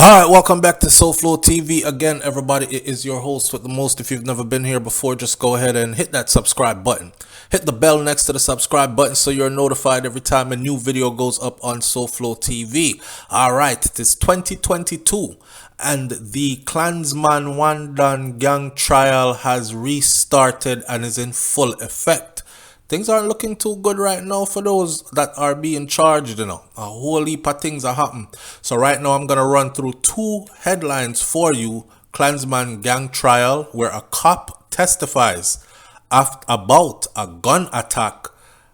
Alright, welcome back to SouFLoTV again, everybody. It is your host with the most. If you've never been here before, just go ahead and hit that subscribe button. Hit the bell next to the subscribe button so you're notified every time a new video goes up on SouFLoTV. Alright, it is 2022 and the Klansman Wandan gang trial has restarted and is in full effect. Things aren't looking too good right now for those that are being charged, A whole heap of things are happening. So right now I'm going to run through two headlines for you. Klansman gang trial, where a cop testifies about a gun attack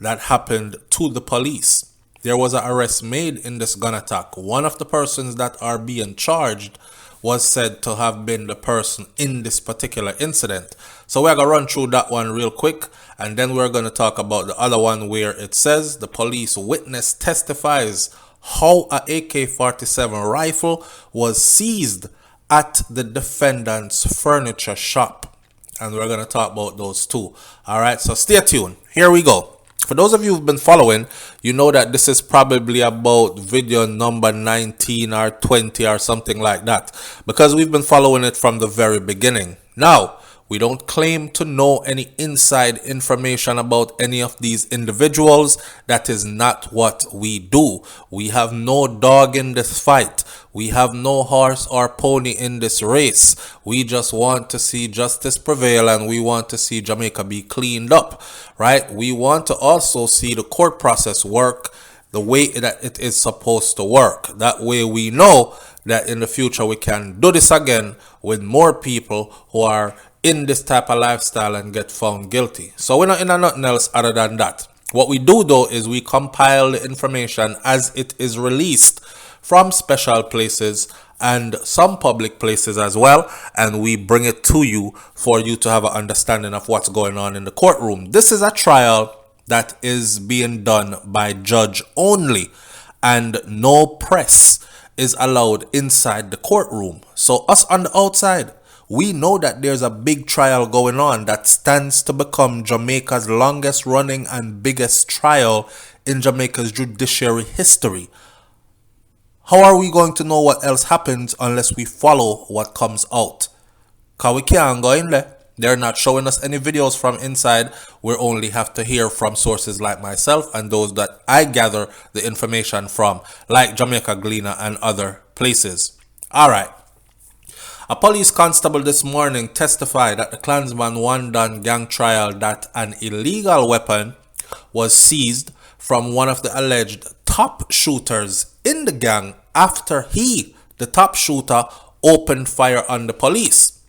that happened to the police. There was an arrest made in this gun attack. One of the persons that are being charged was said to have been the person in this particular incident. So we're going to run through that one real quick, and then we're going to talk about the other one where it says the police witness testifies how a AK-47 rifle was seized at the defendant's furniture shop. And we're going to talk about those two. All right, so stay tuned. Here we go. For those of you who've been following, you know that this is probably about video number 19 or 20 or something like that, because we've been following it from the very beginning. Now, we don't claim to know any inside information about any of these individuals. That is not what we do. We have no dog in this fight. We have no horse or pony in this race. We just want to see justice prevail, and we want to see Jamaica be cleaned up, right? We want to also see the court process work the way that it is supposed to work. That way we know that in the future we can do this again with more people who are in this type of lifestyle and get found guilty. So we're not in nothing else other than that. What we do though is we compile the information as it is released from special places and some public places as well, and we bring it to you for you to have an understanding of what's going on in the courtroom. This is a trial that is being done by judge only, and no press is allowed inside the courtroom. So us on the outside, we know that there's a big trial going on that stands to become Jamaica's longest running and biggest trial in Jamaica's judiciary history. How are we going to know what else happens unless we follow what comes out? Because we can't go in there. They're not showing us any videos from inside. We only have to hear from sources like myself and those that I gather the information from, like Jamaica Gleaner and other places. Alright. A police constable this morning testified at the Klansman Wandan gang trial that an illegal weapon was seized from one of the alleged top shooters in the gang after he, the top shooter, opened fire on the police.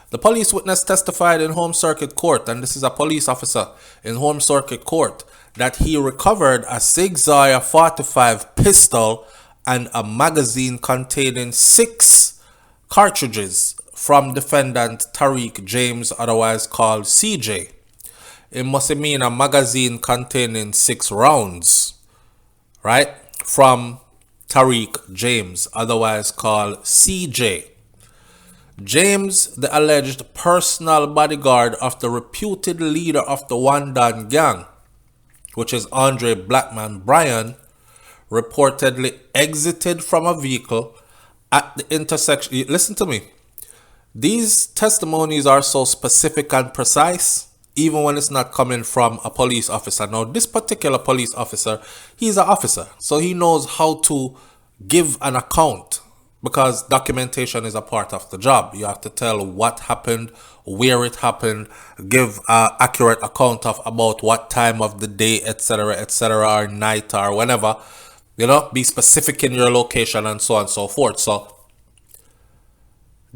The police witness testified in Home Circuit Court, and this is a police officer in Home Circuit Court, that he recovered a Sig Sauer 45 pistol and a magazine containing 6 cartridges from defendant Tariq James, otherwise called CJ. It must mean a magazine containing 6 rounds, right? From Tariq James, otherwise called CJ. James, the alleged personal bodyguard of the reputed leader of the Wandan gang, which is Andre BlackMan Brian, reportedly exited from a vehicle at the intersection. Listen to me. These testimonies are so specific and precise, even when it's not coming from a police officer. Now, this particular police officer, he's an officer, so he knows how to give an account, because documentation is a part of the job. You have to tell what happened, where it happened, give an accurate account of about what time of the day, etc., or night or whenever. Be specific in your location and so on and so forth. So,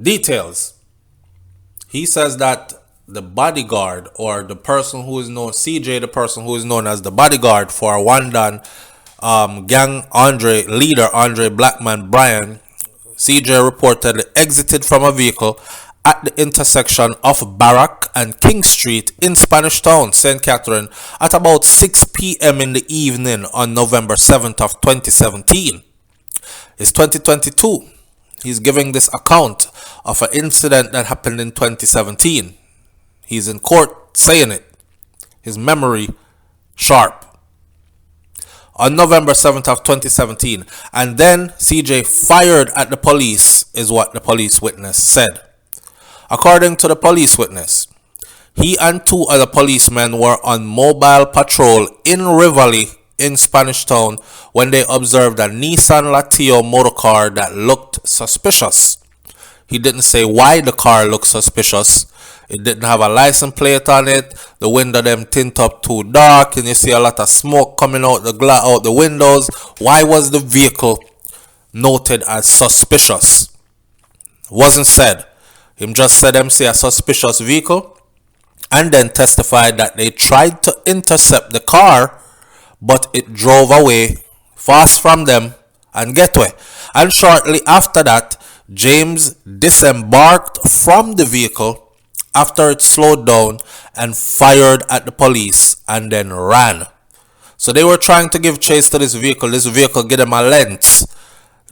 details. He says that the bodyguard, or the person who is known, CJ, the person who is known as the bodyguard for Wandan gang leader Andre BlackMan Brian, CJ reportedly exited from a vehicle at the intersection of Barracks and King Street in Spanish Town, St. Catherine, at about 6 p.m. in the evening on November 7th of 2017. It's 2022. He's giving this account of an incident that happened in 2017. He's in court saying it. His memory sharp. on November 7th of 2017. And then CJ fired at the police, is what the police witness said. According to the police witness, he and two other policemen were on mobile patrol in Rivoli in Spanish Town when they observed a Nissan Latio motorcar that looked suspicious. He didn't say why the car looked suspicious. It didn't have a license plate on it. The window them tint up too dark, and you see a lot of smoke coming out the windows. Why was the vehicle noted as suspicious? Wasn't said. Him just said them see a suspicious vehicle, and then testified that they tried to intercept the car, but it drove away fast from them and get away. And shortly after that, James disembarked from the vehicle after it slowed down and fired at the police and then ran. So they were trying to give chase to this vehicle. This vehicle gave them a length,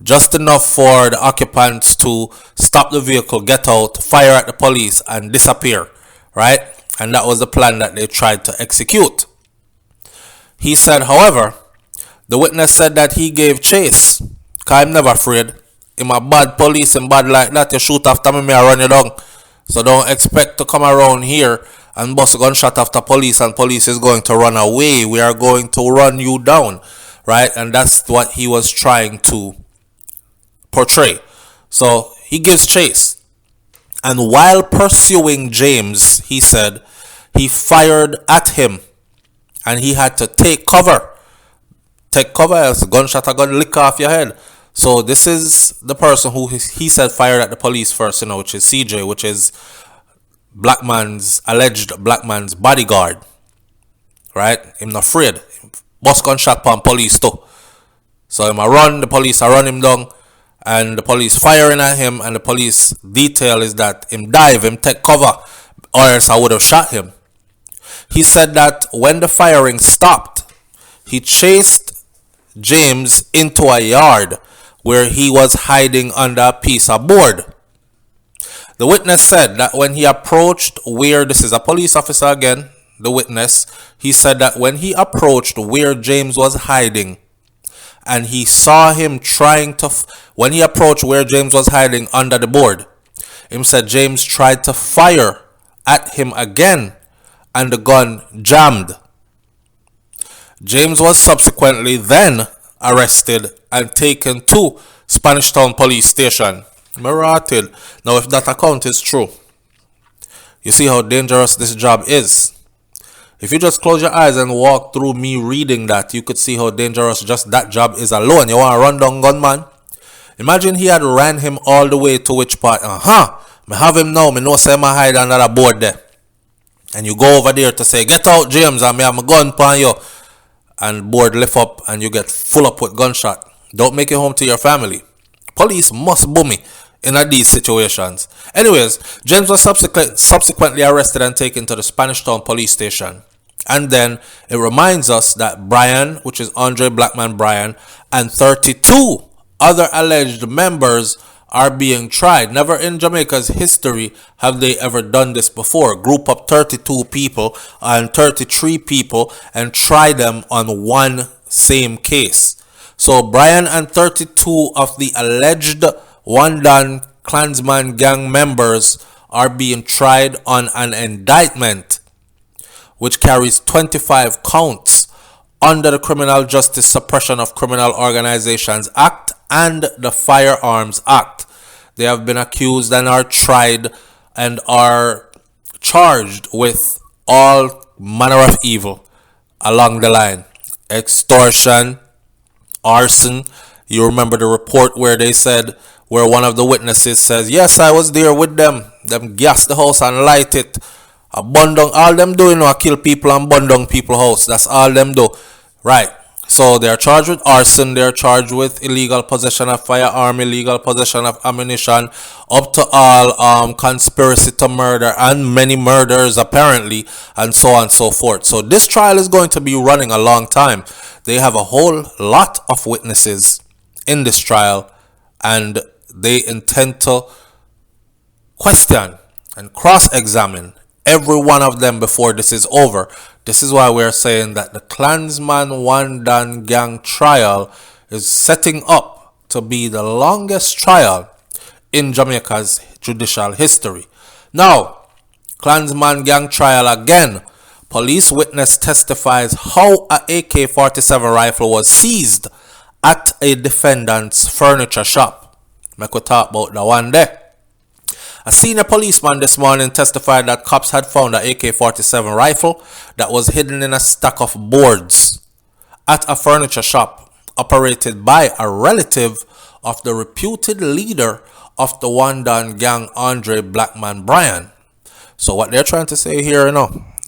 just enough for the occupants to stop the vehicle, get out, fire at the police and disappear, right? And that was the plan that they tried to execute. He said, however, the witness said that he gave chase, because I'm never afraid. I'm a bad police and bad like that. You shoot after me, I run you down. So don't expect to come around here and bust a gunshot after police and police is going to run away. We are going to run you down, right? And that's what he was trying to portray. So he gives chase. And while pursuing James, he said, he fired at him and he had to take cover. Take cover, else a gunshot are going to lick off your head. So this is the person who he said fired at the police first, which is CJ, which is alleged BlackMan's bodyguard, right? Him not afraid. Bust gunshot upon police too. So him a run, the police a run him down, and the police firing at him, and the police detail is that him dive, him take cover, or else I would have shot him. He said that when the firing stopped, he chased James into a yard where he was hiding under a piece of board. The witness said that when he approached where, this is a police officer again, the witness, he said that when he approached where James was hiding, and he saw him trying to, when he approached where James was hiding under the board, him said James tried to fire at him again, and the gun jammed. James was subsequently then arrested and taken to Spanish Town Police Station. Marated. Now, if that account is true, you see how dangerous this job is. If you just close your eyes and walk through me reading that, you could see how dangerous just that job is alone. You want to run down gunman? Imagine he had ran him all the way to which part? Me have him now. Me know say I hide under a board there. And you go over there to say, get out, James, and me have my gun upon you. And board lift up and you get full up with gunshot. Don't make it home to your family. Police must boom me in these situations. Anyways, James was subsequently arrested and taken to the Spanish Town Police Station. And then it reminds us that Brian, which is Andre BlackMan Brian, and 32 other alleged members are being tried. Never in Jamaica's history have they ever done this before. Group up 32 people and 33 people and try them on one same case. So Brian and 32 of the alleged Wandan Klansman gang members are being tried on an indictment which carries 25 counts under the Criminal Justice Suppression of Criminal Organizations Act and the Firearms Act. They have been accused and are tried and are charged with all manner of evil along the line. Extortion, arson. You remember the report where they said, where one of the witnesses says, yes, I was there with them. Them gas the house and light it. All them do, kill people and burn down people's house. That's all them do. Right. So they are charged with arson. They are charged with illegal possession of firearm, illegal possession of ammunition, up to all conspiracy to murder and many murders apparently, and so on and so forth. So this trial is going to be running a long time. They have a whole lot of witnesses in this trial, and they intend to question and cross-examine every one of them before this is over. This is why we're saying that the Klansman One Dan Gang trial is setting up to be the longest trial in Jamaica's judicial history. Now, Klansman Gang trial again. Police witness testifies how a AK-47 rifle was seized at a defendant's furniture shop. Make we talk about the one there. A senior policeman this morning testified that cops had found an AK-47 rifle that was hidden in a stack of boards at a furniture shop operated by a relative of the reputed leader of the One Dan Gang, Andre BlackMan Bryan. So what they're trying to say here,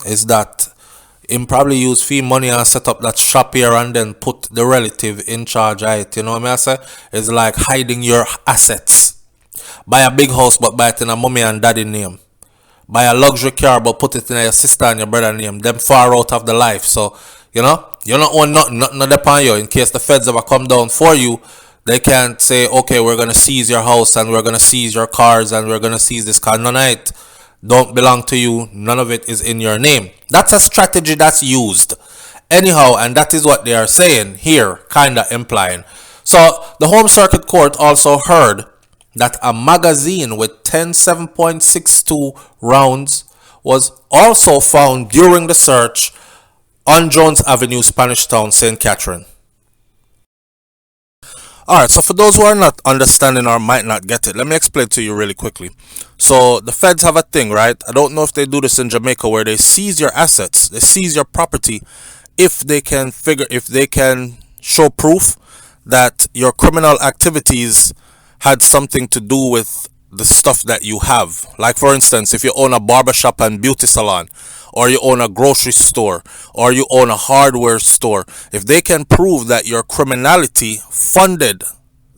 is that him probably use fee money and set up that shop here and then put the relative in charge of it. You know what I say? It's like hiding your assets. Buy a big house but buy it in a mommy and daddy name. Buy a luxury car but put it in your sister and your brother name. Them far out of the life. So, you don't own nothing upon you. In case the feds ever come down for you, they can't say, okay, we're going to seize your house and we're going to seize your cars and we're going to seize this car. None of it don't belong to you. None of it is in your name. That's a strategy that's used. Anyhow, and that is what they are saying here, kind of implying. So, the Home Circuit Court also heard that a magazine with 10 7.62 rounds was also found during the search on Jones Avenue, Spanish Town, St. Catherine. Alright, so for those who are not understanding or might not get it, let me explain to you really quickly. So the feds have a thing, right? I don't know if they do this in Jamaica where they seize your assets, they seize your property if they can show proof that your criminal activities had something to do with the stuff that you have. Like for instance, if you own a barbershop and beauty salon, or you own a grocery store, or you own a hardware store, if they can prove that your criminality funded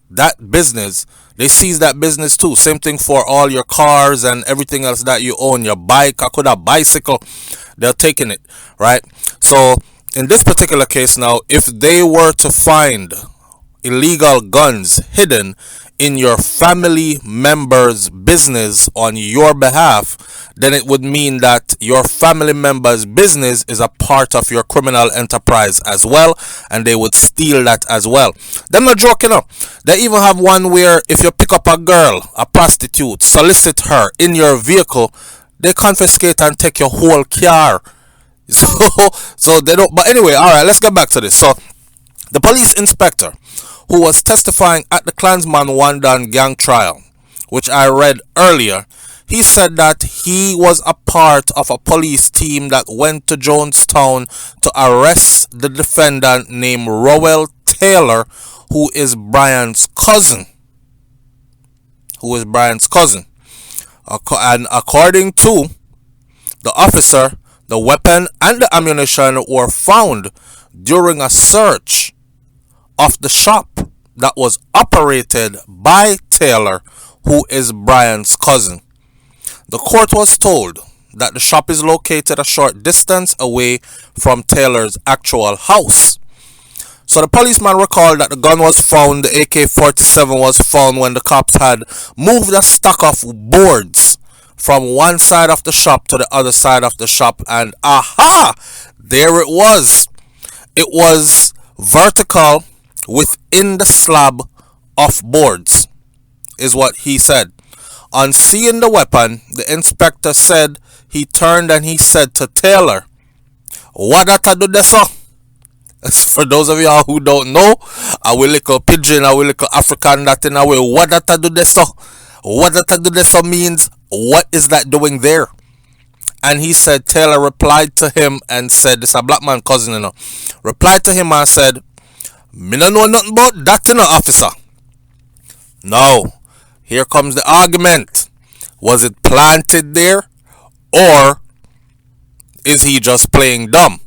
that business, they seize that business too. Same thing for all your cars and everything else that you own, your bike, I could have bicycle, they're taking it, right? So in this particular case now, if they were to find illegal guns hidden in your family member's business on your behalf, then it would mean that your family member's business is a part of your criminal enterprise as well, and they would steal that as well. They're not joking up. They even have one where if you pick up a girl, a prostitute, solicit her in your vehicle, they confiscate and take your whole car. So they don't. But anyway, all right, let's get back to this. So the police inspector who was testifying at the Klansman One Dan Gang trial, which I read earlier, he said that he was a part of a police team that went to Jonestown to arrest the defendant named Rowell Taylor, who is Brian's cousin. And according to the officer, the weapon and the ammunition were found during a search of the shop that was operated by Taylor, who is Brian's cousin. The court was told that the shop is located a short distance away from Taylor's actual house. So the policeman recalled that the gun was found, the AK-47 was found when the cops had moved a stack of boards from one side of the shop to the other side of the shop, and aha! There it was. It was vertical within the slab of boards, is what he said. On seeing the weapon, the inspector said he turned and he said to Taylor, "What that do this?" For those of y'all who don't know, I will little pidgin, I will little African that in a way. What that do this? What that do this means, what is that doing there? And he said, Taylor replied to him and said, this is a black man cousin, replied to him and said, "Me don't know nothing about that, officer." Now, here comes the argument. Was it planted there, or is he just playing dumb?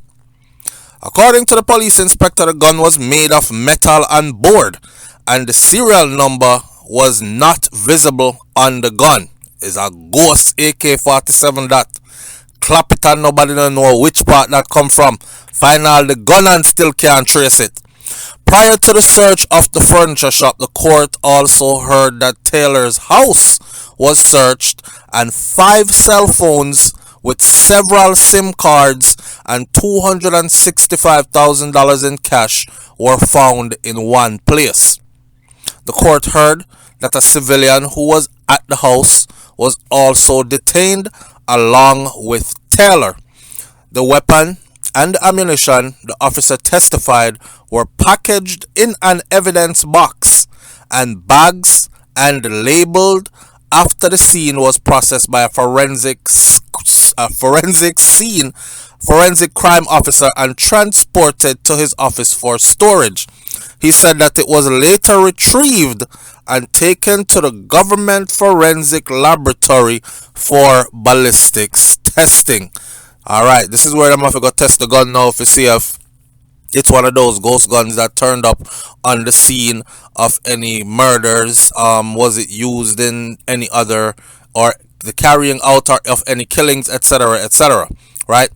According to the police inspector, the gun was made of metal and board, and the serial number was not visible on the gun. It's a ghost AK-47 that. Clap it and nobody don't know which part that come from. Find all the gun and still can't trace it. Prior to the search of the furniture shop, the court also heard that Taylor's house was searched and 5 cell phones with several SIM cards and $265,000 in cash were found in one place. The court heard that a civilian who was at the house was also detained along with Taylor. The weapon and the ammunition, the officer testified, were packaged in an evidence box and bags and labeled after the scene was processed by a forensic crime officer and transported to his office for storage. He said that it was later retrieved and taken to the government forensic laboratory for ballistics testing. Alright, this is where I'm going to go test the gun now to see if it's one of those ghost guns that turned up on the scene of any murders. Was it used in any other, or the carrying out of any killings, etc., etc. Right?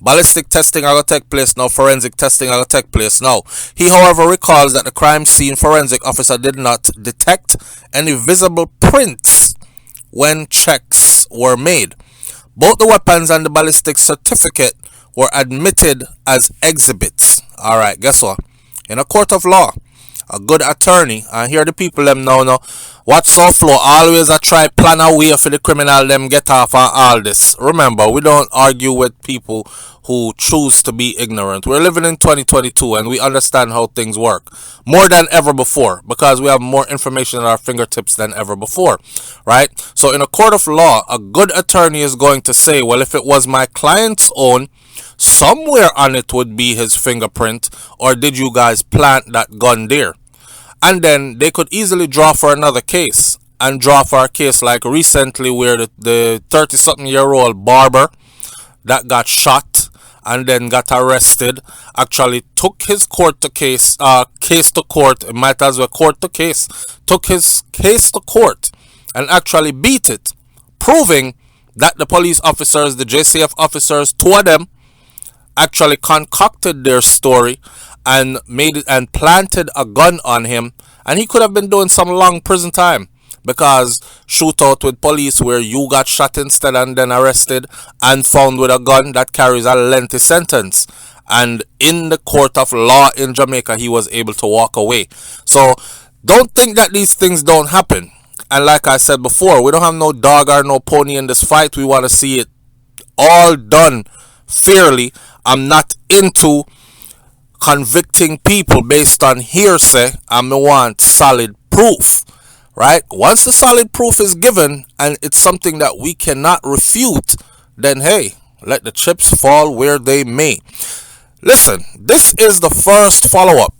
Ballistic testing are going to take place now. Forensic testing are going to take place now. He, however, recalls that the crime scene forensic officer did not detect any visible prints when checks were made. Both the weapons and the ballistic certificate were admitted as exhibits. Alright, guess what? In a court of law, a good attorney, and here the people them now watch SouFLo always a try plan a way for the criminal them get off on all this. Remember, we don't argue with people who choose to be ignorant. We're living in 2022 and we understand how things work more than ever before because we have more information at our fingertips than ever before, right? So in a court of law, a good attorney is going to say, well, if it was my client's own, somewhere on it would be his fingerprint, or did you guys plant that gun there? And then they could easily draw for another case and draw for a case like recently where the 30-something-year-old barber that got shot and then got arrested actually took his case to court. It might as well court to case. Took his case to court and actually beat it, proving that the police officers, the JCF officers, two of them, actually concocted their story and made it and planted a gun on him, and he could have been doing some long prison time because shootout with police where you got shot instead and then arrested and found with a gun, that carries a lengthy sentence. And in the court of law in Jamaica, he was able to walk away. So don't think that these things don't happen. And like I said before, we don't have no dog or no pony in this fight. We want to see it all done fairly. I'm not into convicting people based on hearsay. I want solid proof, right? Once the solid proof is given and it's something that we cannot refute, then hey, let the chips fall where they may. Listen, this is the first follow-up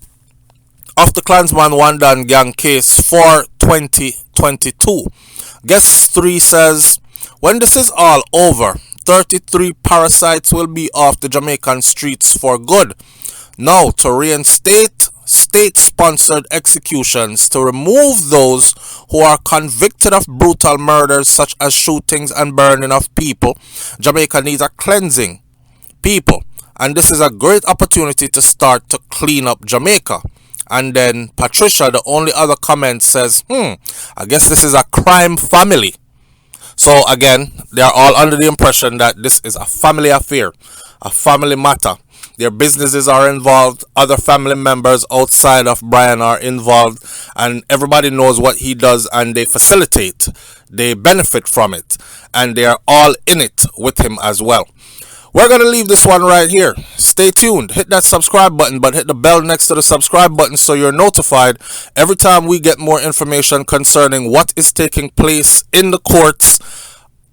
of the Klansman One Dan Gang case for 2022. Guest 3 says, when this is all over, 33 parasites will be off the Jamaican streets for good. Now, to reinstate state-sponsored executions, to remove those who are convicted of brutal murders such as shootings and burning of people, Jamaica needs a cleansing, people. And this is a great opportunity to start to clean up Jamaica. And then Patricia, the only other comment, says, I guess this is a crime family. So again, they are all under the impression that this is a family affair, a family matter. Their businesses are involved, other family members outside of Brian are involved, and everybody knows what he does and they facilitate, they benefit from it, and they are all in it with him as well. We're going to leave this one right here. Stay tuned. Hit that subscribe button, but hit the bell next to the subscribe button so you're notified every time we get more information concerning what is taking place in the courts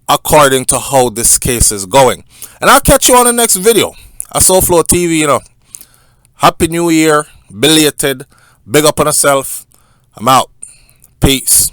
according to how this case is going. And I'll catch you on the next video. SouFLoTV, Happy New Year. Belated. Big up on yourself. I'm out. Peace.